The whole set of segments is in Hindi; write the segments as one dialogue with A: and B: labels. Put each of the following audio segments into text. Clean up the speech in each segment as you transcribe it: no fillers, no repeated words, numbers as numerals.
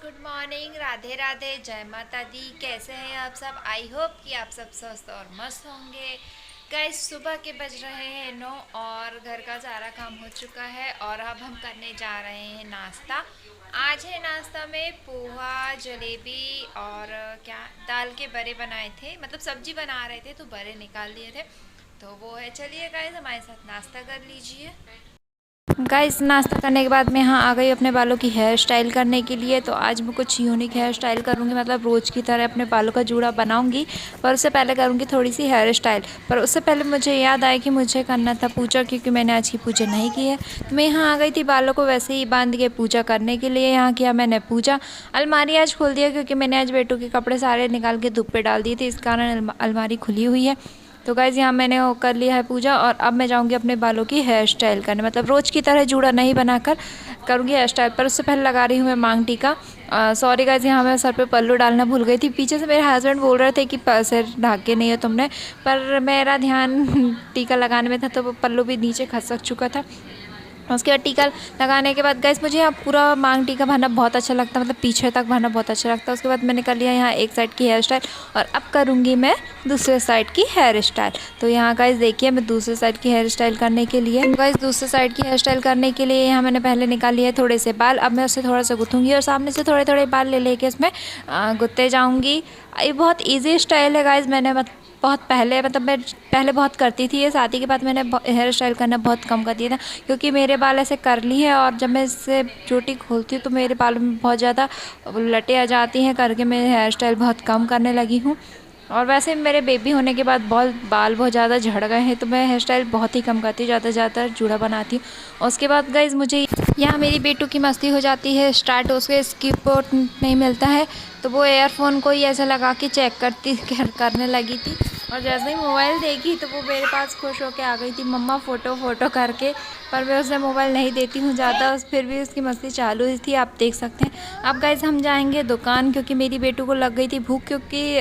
A: गुड मॉर्निंग, राधे राधे, जय माता दी। कैसे हैं आप सब? आई होप कि आप सब स्वस्थ और मस्त होंगे। गाइस, सुबह के बज रहे हैं 9 और घर का सारा काम हो चुका है और अब हम करने जा रहे हैं नाश्ता। आज है नाश्ता में पोहा, जलेबी और क्या दाल के बड़े बनाए थे, मतलब सब्जी बना रहे थे तो बड़े निकाल लिए थे, तो वो है। चलिए गाइस, हमारे साथ नाश्ता कर लीजिए। गाइस, नाश्ता करने के बाद मैं यहाँ आ गई अपने बालों की हेयर स्टाइल करने के लिए। तो आज मैं कुछ यूनिक हेयर स्टाइल करूँगी, मतलब रोज़ की तरह अपने बालों का जूड़ा बनाऊँगी, पर उससे पहले करूँगी थोड़ी सी हेयर स्टाइल। पर उससे पहले मुझे याद आया कि मुझे करना था पूजा, क्योंकि मैंने आज की पूजा नहीं की है। तो मैं यहाँ आ गई थी बालों को वैसे ही बांध के पूजा करने के लिए। यहाँ किया मैंने पूजा। अलमारी आज खोल दिया क्योंकि मैंने आज बेटू के कपड़े सारे निकाल के धूप पे डाल दिए थे, इस कारण अलमारी खुली हुई है। तो गाइज़, यहाँ मैंने वो कर लिया है पूजा और अब मैं जाऊँगी अपने बालों की हेयर स्टाइल करने, मतलब रोज़ की तरह जूड़ा नहीं बनाकर करूँगी हेयर स्टाइल। पर उससे पहले लगा रही हूँ मैं मांग टीका। सॉरी गाइज़, यहाँ मैं सर पे पल्लू डालना भूल गई थी। पीछे से मेरे हस्बैंड बोल रहे थे कि सिर ढाक के नहीं है तुमने, पर मेरा ध्यान टीका लगाने में था तो वो पल्लू भी नीचे खसक चुका था। उसके बाद टीका लगाने के बाद गाइस, मुझे यहाँ पूरा मांग टीका भरना बहुत अच्छा लगता है, मतलब पीछे तक भरना बहुत अच्छा लगता है। उसके बाद मैंने कर लिया यहाँ एक साइड की हेयर स्टाइल और अब करूँगी मैं दूसरे साइड की हेयर स्टाइल। तो यहाँ गाइस देखिए, मैं दूसरे साइड की हेयर स्टाइल करने के लिए दूसरे साइड की हेयर स्टाइल करने के लिए यहाँ मैंने पहले निकाल लिए थोड़े से बाल। अब मैं उससे थोड़ा सा गुथूँगी और सामने से थोड़े थोड़े बाल ले लेके उसमें गुत्ते जाऊँगी। ये बहुत ईजी स्टाइल है गाइज। मैंने बहुत पहले, मतलब मैं पहले बहुत करती थी ये, शादी के बाद मैंने हेयर स्टाइल करना बहुत कम कर दिया था, क्योंकि मेरे बाल ऐसे कर्ली हैं और जब मैं इससे चोटी खोलती हूँ तो मेरे बालों में बहुत ज़्यादा लटें आ जाती हैं करके मैं हेयर स्टाइल बहुत कम करने लगी हूँ। और वैसे मेरे बेबी होने के बाद बहुत ज़्यादा झड़ गए हैं, तो मैं हेयर स्टाइल बहुत ही कम करती हूँ, ज़्यादा से ज़्यादा जूड़ा बनाती हूँ। और उसके बाद गाइज, मुझे यहाँ मेरी बेटू की मस्ती हो जाती है स्टार्ट। उसके स्किप पोर्ट नहीं मिलता है तो वो एयरफोन को ही ऐसा लगा के चेक करने लगी थी। और जैसे ही मोबाइल देखी तो वो मेरे पास खुश होकर आ गई थी, मम्मा फ़ोटो करके। पर मैं उसे मोबाइल नहीं देती हूँ ज़्यादा, फिर भी उसकी मस्ती चालू ही थी, आप देख सकते हैं। अब गाइस, हम जाएंगे दुकान, क्योंकि मेरी बेटू को लग गई थी भूख, क्योंकि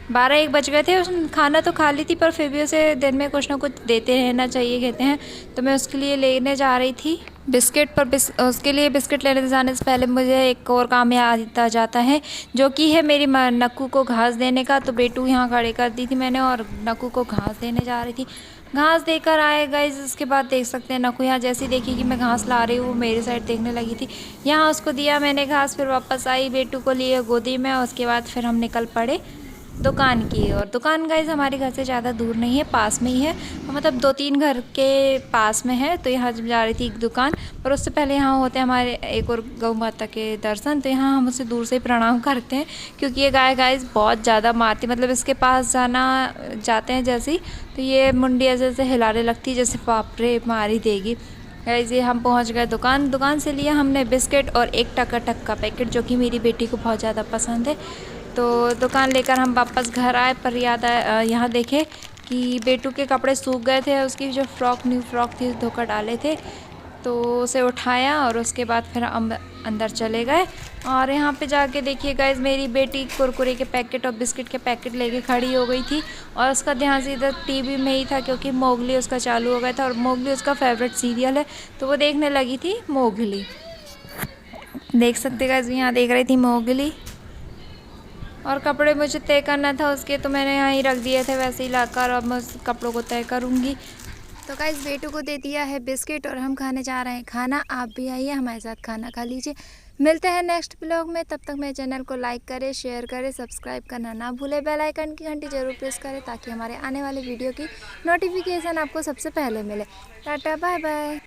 A: 12-1 बज गए थे। उसने खाना तो खा ली थी, पर फिर भी उसे दिन में कुछ ना कुछ देते रहना चाहिए कहते हैं। तो मैं उसके लिए लेने जा रही थी बिस्किट। पर उसके लिए बिस्किट लेने जाने से पहले मुझे एक और काम याद आ जाता है, जो कि है मेरी नक्कू को घास देने का। तो बेटू यहाँ खड़े कर दी थी मैंने और नक्कू को घास देने जा रही थी। घास देकर आए गाइस। उसके बाद देख सकते हैं नक्कू यहाँ जैसे ही देखी कि मैं घास ला रही हूँ, वो मेरी साइड देखने लगी थी। यहाँ उसको दिया मैंने घास, फिर वापस आई, बेटू को लिए गोदी में। उसके बाद फिर हम निकल पड़े दुकान की। और दुकान गाइस हमारे घर से ज़्यादा दूर नहीं है, पास में ही है, मतलब 2-3 घर के पास में है। तो यहाँ जब जा रही थी एक दुकान, पर उससे पहले यहाँ होते हैं हमारे एक और गौ माता के दर्शन। तो यहाँ हम उसे दूर से ही प्रणाम करते हैं, क्योंकि ये गाय गाइस बहुत ज़्यादा मारती, मतलब इसके पास जाते हैं जैसे ही तो ये मुंडी ऐसे ऐसे हिलाने लगती है जैसे बाप रे मारी देगी। गाइस, ये हम पहुँच गए दुकान से लिया हमने बिस्किट और एक टकाटक का पैकेट, जो कि मेरी बेटी को बहुत ज़्यादा पसंद है। तो दुकान लेकर हम वापस घर आए, पर याद आया यहाँ देखे कि बेटू के कपड़े सूख गए थे, उसकी जो न्यू फ्रॉक थी धोकर डाले थे। तो उसे उठाया और उसके बाद फिर हम अंदर चले गए। और यहाँ पे जाके देखिए गाइज, मेरी बेटी कुरकुरे के पैकेट और बिस्किट के पैकेट लेके खड़ी हो गई थी और उसका ध्यान सीधा टीवी में ही था, क्योंकि मोगली उसका चालू हो गया था और मोगली उसका फेवरेट सीरियल है, तो वो देखने लगी थी मोगली। देख सकते गाइज, यहाँ देख रही थी मोगली। और कपड़े मुझे तय करना था उसके, तो मैंने यहाँ ही रख दिए थे वैसे ही लाकर, अब मैं उस कपड़ों को तय करूँगी। तो गाइस, बेटू को दे दिया है बिस्किट और हम खाने जा रहे हैं खाना। आप भी आइए हमारे साथ खाना खा लीजिए। मिलते हैं नेक्स्ट ब्लॉग में, तब तक मेरे चैनल को लाइक करें, शेयर करें, सब्सक्राइब करना ना भूलें, बेल आइकन की घंटी जरूर प्रेस करें, ताकि हमारे आने वाले वीडियो की नोटिफिकेशन आपको सबसे पहले मिले। Tata, bye bye.